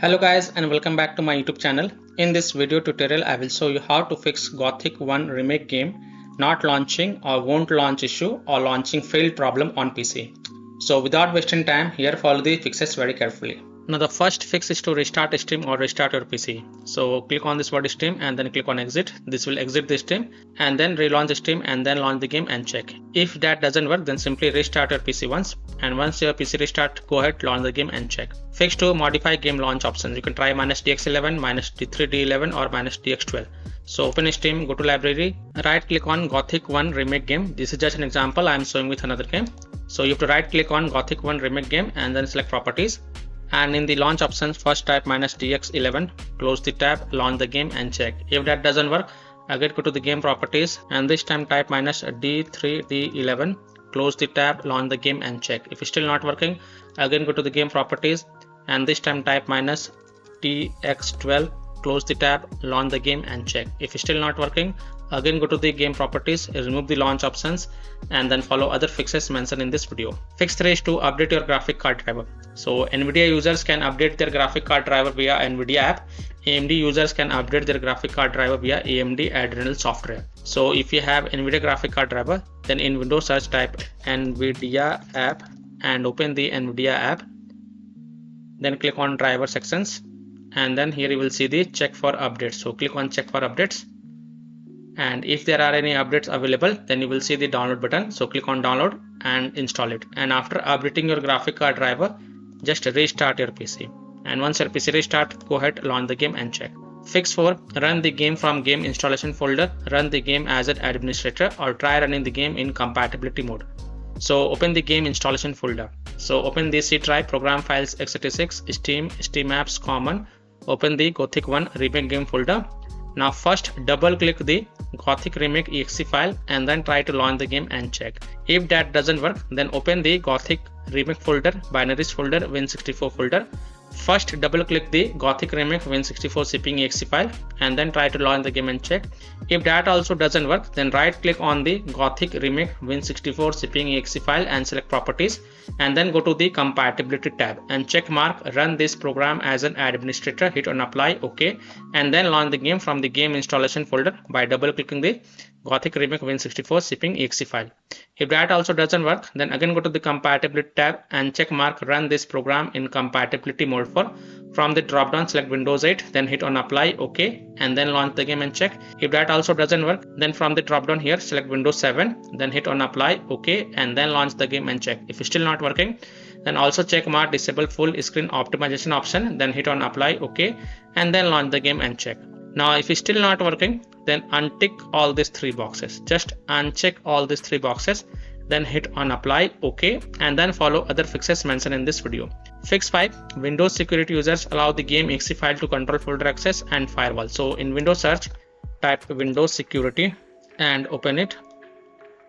Hello guys and welcome back to my YouTube channel. In this video tutorial I will show you how to fix Gothic 1 remake game not launching or won't launch issue or launching failed problem on PC. So without wasting time, here follow the fixes very carefully. Now the first fix is to restart Steam or restart your PC. So click on this word Steam and then click on exit. This will exit the Steam and then relaunch Steam and then launch the game and check. If that doesn't work, then simply restart your PC once, and once your PC restart, go ahead, launch the game and check. Fix to modify game launch options. You can try -DX11, -D3D11 or -DX12. So open Steam, go to library, right click on Gothic 1 remake game. This is just an example I am showing with another game. So you have to right click on Gothic 1 remake game and then select properties. And in the launch options, first type -DX11, close the tab, launch the game and check. If that doesn't work, again go to the game properties and this time type -D3D11, close the tab, launch the game and check. If it's still not working, again go to the game properties and this time type -DX12, close the tab, launch the game and check. If it's still not working, again go to the game properties, remove the launch options and then follow other fixes mentioned in this video. Fix 3 is to update your graphic card driver. So NVIDIA users can update their graphic card driver via NVIDIA app. AMD users can update their graphic card driver via AMD Adrenal software. So if you have NVIDIA graphic card driver, then in Windows search type NVIDIA app and open the NVIDIA app. Then click on driver sections and then here you will see the check for updates. So click on check for updates. And if there are any updates available, then you will see the download button. So click on download and install it. And after updating your graphic card driver, just restart your PC. And once your PC restart, go ahead, launch the game and check. Fix 4, run the game from game installation folder, run the game as an administrator or try running the game in compatibility mode. So open the game installation folder. So open the C drive, program files x86, Steam, Steam apps common, open the Gothic 1 remake game folder. Now first double click the Gothic remake exe file and then try to launch the game and check. If that doesn't work, then open the Gothic remake folder, binaries folder, Win64 folder. First double click the Gothic remake Win64 shipping exe file and then try to launch the game and check. If that also doesn't work, then right click on the Gothic remake Win64 shipping exe file and select properties and then go to the compatibility tab and check mark run this program as an administrator, hit on apply, OK, and then launch the game from the game installation folder by double clicking the Gothic remake Win64 shipping exe file. If that also doesn't work, then again go to the compatibility tab and check mark run this program in compatibility mode for. From the drop down select Windows 8, then hit on apply, OK, and then launch the game and check. If that also doesn't work, then from the drop down here select Windows 7, then hit on apply, OK, and then launch the game and check. If it's still not working, then also check mark disable full screen optimization option, then hit on apply, OK, and then launch the game and check. Now if it's still not working, then untick all these 3 boxes. Just uncheck all these 3 boxes, then hit on apply, OK, and then follow other fixes mentioned in this video. Fix 5, Windows security users allow the game exe file to control folder access and firewall. So in Windows search, type Windows security and open it.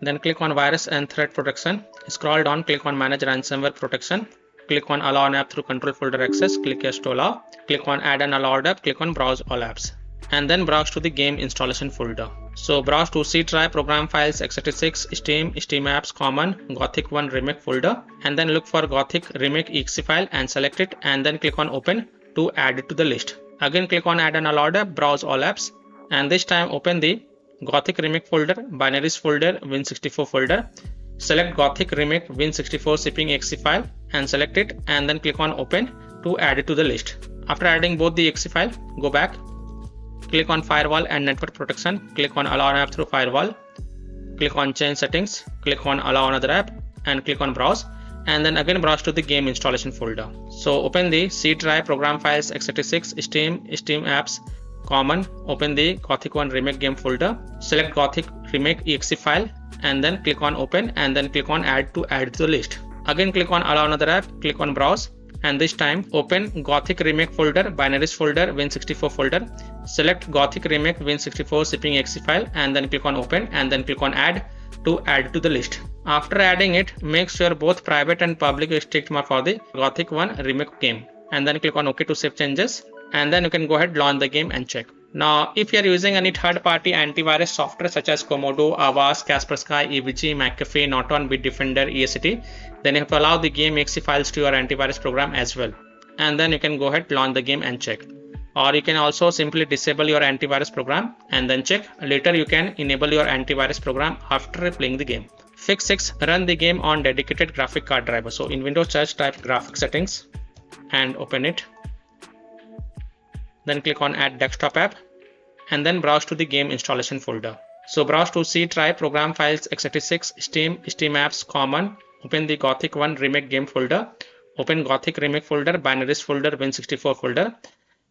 Then click on virus and threat protection. Scroll down, click on manage ransomware protection. Click on allow an app through control folder access. Click yes to allow. Click on add an allowed app. Click on browse all apps. And then browse to the game installation folder. So browse to C drive, program files x86, Steam, Steam apps common, Gothic 1 remake folder, and then look for Gothic remake exe file and select it and then click on open to add it to the list. Again click on add an allowed app, browse all apps, and this time open the Gothic remake folder, binaries folder, Win64 folder. Select Gothic remake Win64 shipping exe file and select it and then click on open to add it to the list. After adding both the exe file, go back. Click on firewall and network protection, click on allow an app through firewall, click on change settings, click on allow another app and click on browse and then again browse to the game installation folder. So open the C drive, program files x86, Steam, Steam apps common, open the Gothic 1 remake game folder, select Gothic remake exe file and then click on open and then click on add to the list. Again click on allow another app, click on browse and this time open Gothic remake folder, binaries folder, Win64 folder. Select Gothic remake Win64 shipping exe file and then click on open and then click on add to the list. After adding it, make sure both private and public is ticked mark for the Gothic 1 remake game and then click on OK to save changes and then you can go ahead, launch the game and check. Now, if you are using any third-party antivirus software such as Komodo, Avast, Kaspersky, EVG, McAfee, Norton, Bitdefender, ESCT, then you have to allow the game exe files to your antivirus program as well. and then you can go ahead, launch the game and check. Or you can also simply disable your antivirus program and then check. Later you can enable your antivirus program after playing the game. Fix 6. Run the game on dedicated graphic card driver. So in Windows search, type graphic settings and open it. Then click on add desktop app and then browse to the game installation folder. So browse to C drive, program files, x86, Steam, Steam apps, common. Open the Gothic 1 remake game folder. Open Gothic remake folder, binaries folder, Win64 folder.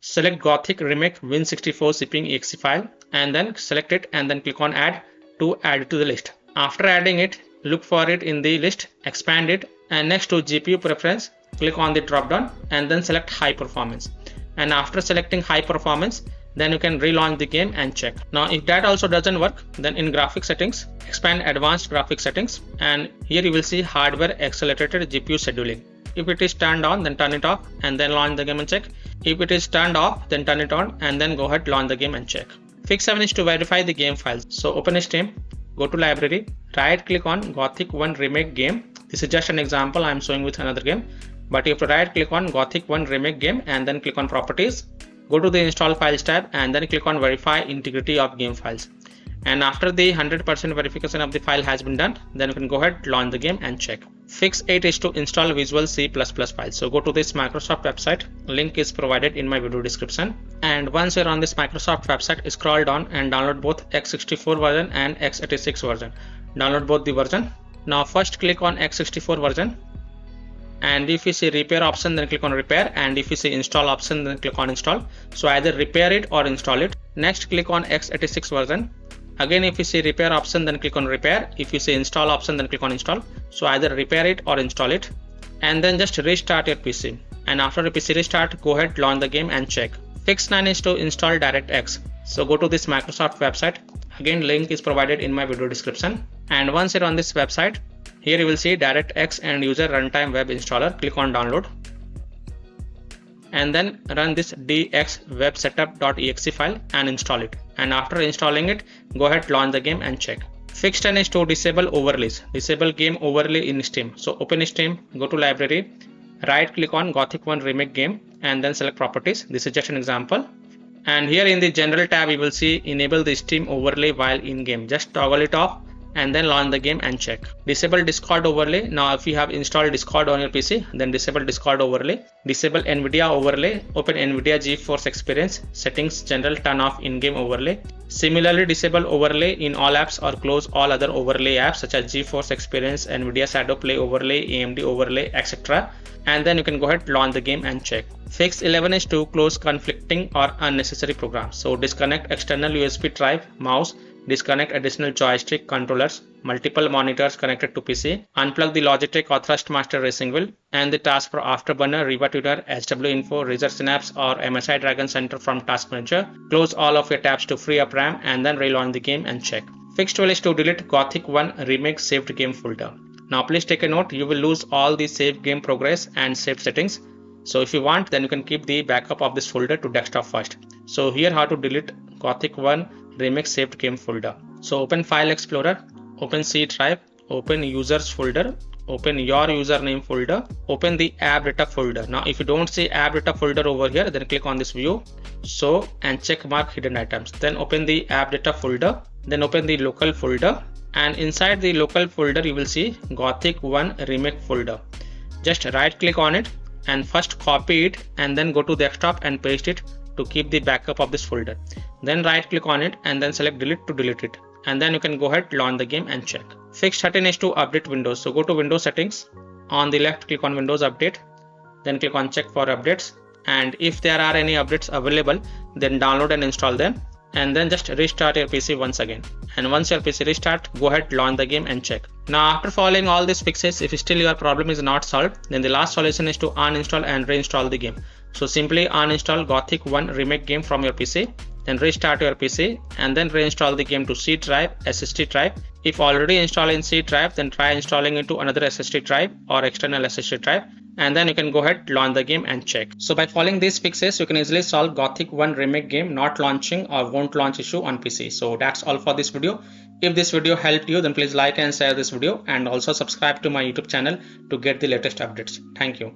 Select Gothic remake Win64 zipping exe file and then select it and then click on add to add it to the list. After adding it, look for it in the list, expand it, and next to GPU preference, click on the drop down and then select high performance. And after selecting high performance, then you can relaunch the game and check. Now if that also doesn't work, then in graphic settings, expand advanced graphic settings and here you will see hardware accelerated GPU scheduling. If it is turned on, then turn it off and then launch the game and check. If it is turned off, then turn it on and then go ahead, launch the game and check. Fix 7 is to verify the game files. So open Steam, go to library, right click on Gothic 1 remake game. This is just an example I am showing with another game, but you have to right click on Gothic 1 remake game and then click on properties. Go to the install files tab and then click on verify integrity of game files. And after the 100% verification of the file has been done, then you can go ahead, launch the game and check. Fix 8 is to install Visual C++ files. So go to this Microsoft website, link is provided in my video description. And once you're on this Microsoft website, scroll down and download both x64 version and x86 version. Download both the version. Now first click on x64 version. And if you see repair option, then click on repair, and if you see install option, then click on install. So either repair it or install it. Next click on x86 version. Again, if you see repair option, then click on repair. If you see install option, then click on install. So either repair it or install it, and then just restart your PC. And after the PC restart, go ahead, launch the game and check. Fix 9 is to install DirectX. So go to this Microsoft website. Again, link is provided in my video description. And once you're on this website, here you will see DirectX and user runtime web installer. Click on download and then run this dxwebsetup.exe file and install it. And after installing it, go ahead, launch the game and check. Fix 10 is to disable overlays. Disable game overlay in Steam. So open Steam, go to library, right click on Gothic 1 remake game and then select properties. This is just an example. And here in the general tab, you will see enable the Steam overlay while in game. Just toggle it off and then launch the game and check. Disable Discord overlay. Now if you have installed Discord on your PC, then disable Discord overlay. Disable Nvidia overlay. Open Nvidia GeForce Experience settings, general, turn off in-game overlay. Similarly, disable overlay in all apps or close all other overlay apps such as GeForce Experience, Nvidia Shadow Play overlay, AMD overlay, etc. And then you can go ahead, launch the game and check. Fix 11 is to close conflicting or unnecessary programs. So disconnect external USB drive, mouse, disconnect additional joystick controllers, multiple monitors connected to PC, unplug the Logitech or Thrustmaster racing wheel, and the task for Afterburner, Riva Tutor, SW Info, Razer Synapse or MSI Dragon Center from Task Manager. Close all of your tabs to free up RAM and then relaunch the game and check. Fix 12 is to delete Gothic 1 remake saved game folder. Now please take a note, you will lose all the saved game progress and saved settings. So if you want, then you can keep the backup of this folder to desktop first. So here how to delete Gothic 1 remake saved game folder. So open File Explorer, open C drive, open users folder, open your username folder, open the app data folder. Now if you don't see app data folder over here, then click on this view, so, and check mark hidden items. Then open the app data folder, then open the local folder, and inside the local folder you will see Gothic 1 remake folder. Just right click on it and first copy it and then go to desktop and paste it to keep the backup of this folder. Then right click on it and then select delete to delete it, and then you can go ahead, launch the game and check. Fix 13 is to update Windows. So go to Windows settings, on the left click on Windows Update, then click on check for updates, and if there are any updates available, then download and install them, and then just restart your PC once again. And once your PC restart, go ahead, launch the game and check. Now after following all these fixes, if still your problem is not solved, then the last solution is to uninstall and reinstall the game. So simply uninstall Gothic 1 remake game from your PC, then restart your PC and then reinstall the game to C drive, SSD drive. If already installed in C drive, then try installing it to another SSD drive or external SSD drive, and then you can go ahead, launch the game and check. So by following these fixes, you can easily solve Gothic 1 remake game not launching or won't launch issue on PC. So that's all for this video. If this video helped you, then please like and share this video, and also subscribe to my YouTube channel to get the latest updates. Thank you.